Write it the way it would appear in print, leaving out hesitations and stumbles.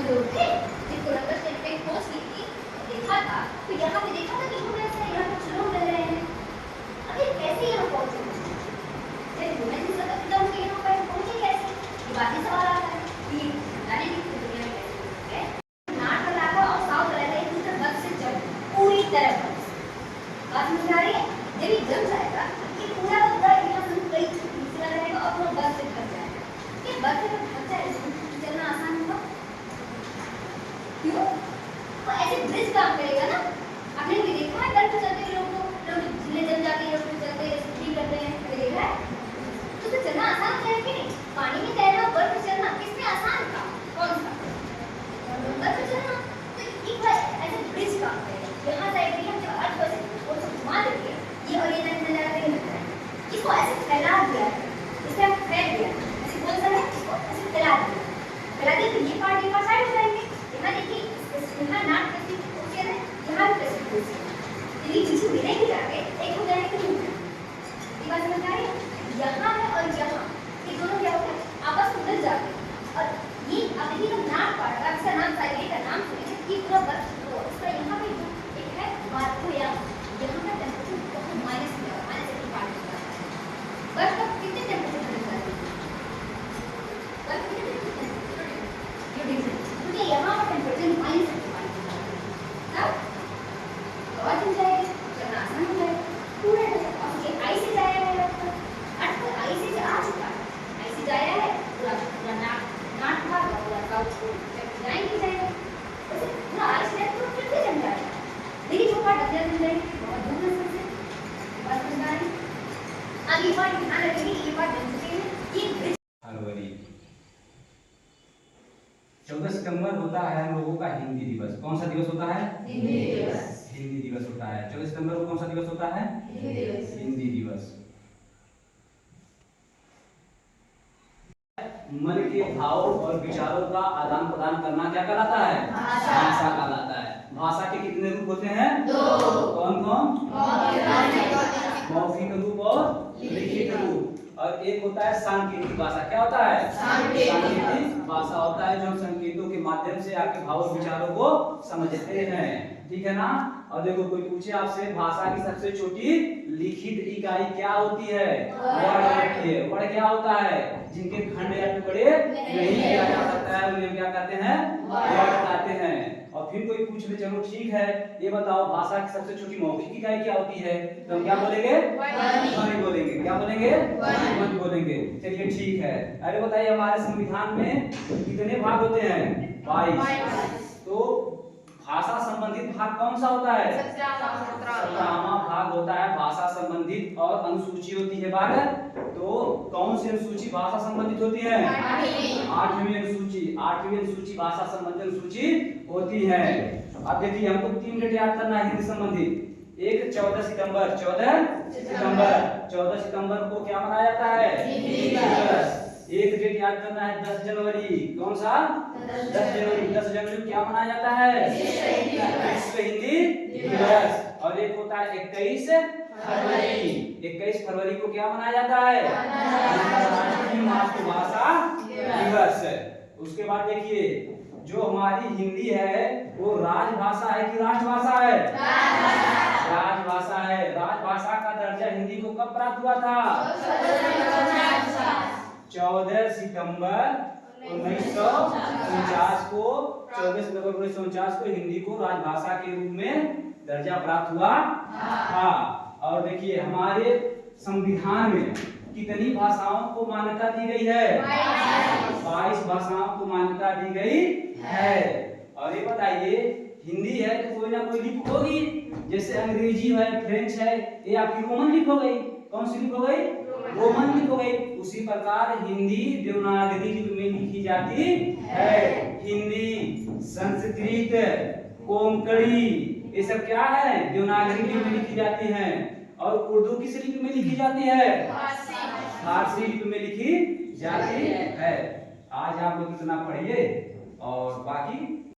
जो थे जिनको रंगत ने पे खोज की थी देखा था, तो यहाँ पे देखा था कि हम ऐसे यहाँ कुछ लोग रह रहे हैं। अब ये कैसे यहाँ पहुँचे? जब ह्यूमन एकदम के यहाँ पर पहुँचे कैसे? ये बात ही सवाल आता है कि जाने की दुनिया में कैसे है? नाट लगाकर और साउथ लगाकर एक दूसरे बस से जम पूरी तरह बस। बात समझ आ रही है? जब ये जम जाएगा कि पूरा यहाँ से कई दूसरा रहेगा और वो बस से फंस जाएगा। ये बस से फंस जाएगा चलना आसान होगा? क्यों? तो ऐसे ब्रिज काम करेगा ना। आपने भी देखा है बर्फ पे चलते लोग झीलें जम जाती है, लोग चलते स्कीइंग करते हैं, कभी देखा है? तो चलना आसान है कि नहीं? पानी में तैरना, बर्फ पे चलना, किसमें आसान था? कौन सा? बर्फ पे चलना। तो एक बार ऐसे ब्रिज काम करेगा। यहाँ साइड में हम जब अर्थ पर से और सब घुमा देंगे, ये और ये नहीं लगा देंगे। इसको ऐसे फैला दिया है, इसे हम फैल दिया। ऐसे कौन सा है? इसको ऐसे फैला दिया। फैला दिया तो ये पार्ट साइड हो जाएंगे। यहाँ देखिए यहाँ नाट कैसी खूबसूरत है, यहाँ भी कैसी खूबसूरत है। ये चीजें मिलेंगी जाके एक हो जाएगी तो ये बात समझ आ रही है? यहाँ है और यहाँ ये दोनों क्या होता है? आपस में मिल जाते हैं। और ये अब देखिए जब नाट पार्ट का इसका नाम साइड का नाम सुनिए कि पूरा बर्फ तो इसका यहाँ पे जो एक है मार्को या यहाँ का टेम्परेचर बहुत माइनस में है, -80 होता है। बर्फ का कितने टेम्परेचर मिल जाते हैं? बर्फ कितने टेम्परेचर ये डिफरेंस क्योंकि यहाँ का टेम्परेचर -80 तब हवा चल जाएगी, चलना आसान हो जाएगा। पूरा और ये आई से जाया है अर्थ पर आई से आ चुका है, आई से जाया है पूरा नाट भाग पूरा साउथ को जाएंगे जाएगा। वैसे पूरा आई से तो फिर भी जम जाएगा, लेकिन जो पार्ट अंदर जम जाएगी बहुत दूर है सबसे। बस समझ आ रही? अब ये बात ध्यान रखिए, ये बात जम चुकी है ये ब्रिज। फरवरी 14 सितंबर होता है हम लोगों का हिंदी दिवस। कौन सा दिवस होता है? हिंदी दिवस। हिंदी दिवस होता है। 14 सितंबर को कौन सा दिवस होता है? हिंदी दिवस। हिंदी दिवस। मन के भाव और विचारों का आदान प्रदान करना क्या कहलाता है? भाषा कहलाता है। भाषा के कितने रूप होते हैं? 2। कौन कौन? मौखिक रूप और लिखित रूप। और एक होता है सांकेतिक भाषा। क्या होता है? सांकेतिक भाषा होता है जो हम संकेतों के माध्यम से आपके भाव और विचारों को समझते हैं। ठीक है ना? और देखो कोई पूछे आपसे भाषा की सबसे छोटी लिखित इकाई क्या होती है? वर्ड होती है। वर्ड क्या होता है? जिनके खंड या टुकड़े नहीं किया जा सकता है उन्हें क्या कहते हैं? वर्ड कहते हैं। और फिर कोई पूछ ले चलो ठीक है ये बताओ भाषा की सबसे छोटी मौखिक इकाई क्या होती है? तो हम क्या बोलेंगे? ध्वनि बोलेंगे। क्या बोलेंगे? ध्वनि बोलेंगे। चलिए ठीक है। अरे बताइए हमारे संविधान में कितने भाग होते हैं? 22। तो भाषा संबंधित भाग कौन सा होता है? 17वां भाग होता है भाषा संबंधित। और अनुसूची होती है 12। तो कौन सी अनुसूची भाषा संबंधित होती है? 8वीं अनुसूची। 8वीं अनुसूची भाषा संबंधित अनुसूची होती है। अब देखिए हमको 3 डेट याद करना है हिंदी संबंधित। एक 14 सितंबर। 14 सितंबर को क्या मनाया जाता है? हिंदी दिवस। एक डेट याद करना है 10 जनवरी। कौन सा? 10 जनवरी। 10 जनवरी को क्या मनाया जाता है? विश्व हिंदी दिवस। और एक होता है 21 फरवरी। 21 फरवरी को क्या मनाया जाता है? अंतर्राष्ट्रीय मातृभाषा दिवस। उसके बाद देखिए जो हमारी हिंदी है वो राजभाषा है कि राष्ट्रभाषा है? राजभाषा है। राजभाषा का दर्जा हिंदी को कब प्राप्त हुआ था? 14 सितंबर 1949 को। 14 सितंबर 1949 को हिंदी को राजभाषा के रूप में दर्जा प्राप्त हुआ था। और देखिए हमारे संविधान में कितनी भाषाओं को मान्यता दी गई है? 22 भाषाओं को मान्यता दी गई है। और ये बताइए हिंदी है तो कोई ना कोई लिपि होगी, जैसे अंग्रेजी है, फ्रेंच है, ये आपकी रोमन लिपि हो गई। कौन सी लिपि हो गई? रोमन लिपि हो गई। उसी प्रकार हिंदी देवनागरी लिपि में लिखी जाती है। हिंदी, संस्कृत, कोंकणी ये सब क्या है? देवनागरी लिपि में लिखी जाती हैं। और उर्दू किस लिपि में लिखी जाती है? फारसी लिपि में लिखी जाती है। आज आप लोग इतना पढ़िए और बाकी